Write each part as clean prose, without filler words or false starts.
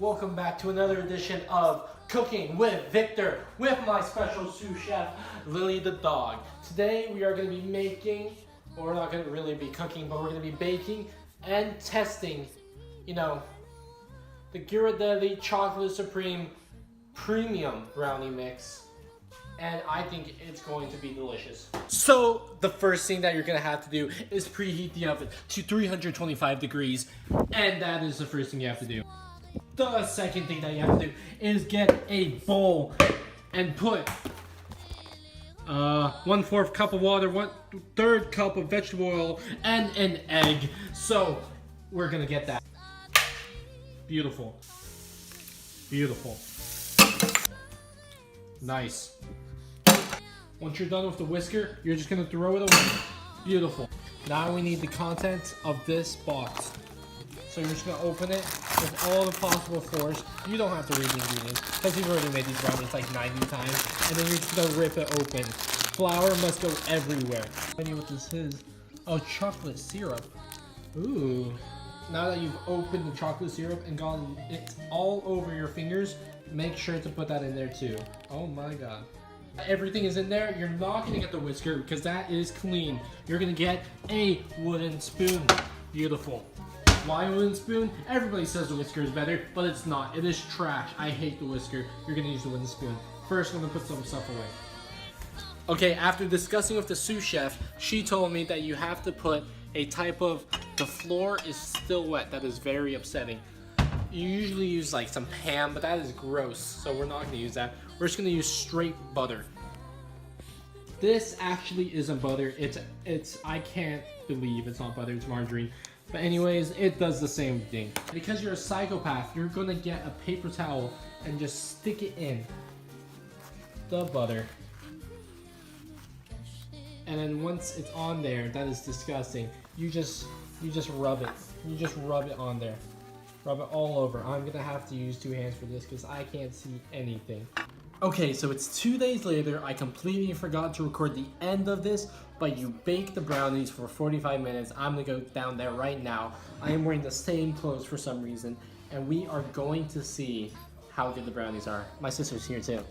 Welcome back to another edition of Cooking with Victor with my special sous chef, Lily the dog. Today we are going to be making, well, we're not going to really be cooking, but we're going to be baking and testing, the Ghirardelli Chocolate Supreme Premium Brownie Mix. And I think it's going to be delicious. So the first thing that you're gonna have to do is preheat the oven to 325 degrees. And that is the first thing you have to do. The second thing that you have to do is get a bowl and put 1/4 cup of water, 1/3 cup of vegetable oil, and an egg. So we're gonna get that. Beautiful. Beautiful. Nice. Once you're done with the whisker, you're just gonna throw it away. Beautiful. Now we need the contents of this box. So you're just gonna open it with all the possible force. You don't have to read the ingredients because you've already made these brownies like 90 times. And then you're just gonna rip it open. Flour must go everywhere. I know what this is. Oh, chocolate syrup. Ooh. Now that you've opened the chocolate syrup and gotten it all over your fingers, make sure to put that in there too. Oh my god. Everything is in there. You're not gonna get the whisker because that is clean. You're gonna get a wooden spoon. Beautiful. Why a wooden spoon? Everybody says the whisker is better, but it's not. It is trash. I hate the whisker. You're gonna use the wooden spoon. First, I'm gonna put some stuff away. Okay, after discussing with the sous chef, she told me that you have to put a type of, the floor is still wet. That is very upsetting. You usually use like some ham, but that is gross, so we're not gonna use that. We're just gonna use straight butter. This actually isn't butter. It's I can't believe it's not butter, it's margarine. But anyways, it does the same thing. Because you're a psychopath, you're gonna get a paper towel and just stick it in the butter. And then once it's on there, that is disgusting. You just rub it. You just rub it on there. Rub it all over. I'm gonna have to use 2 hands for this because I can't see anything. Okay, so it's 2 days later. I completely forgot to record the end of this, but you baked the brownies for 45 minutes. I'm gonna go down there right now. I am wearing the same clothes for some reason, and we are going to see how good the brownies are. My sister's here too.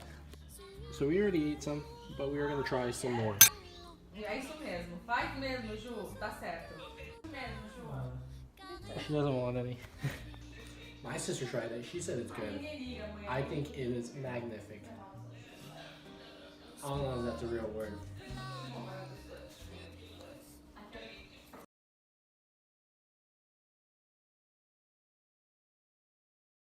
So we already ate some, but we are gonna try some more. É isso mesmo. Faz mesmo, Ju. Tá certo. Mesmo, Ju. She doesn't want any. My sister tried it. She said it's good. I think it is magnific. I don't know if that's a real word.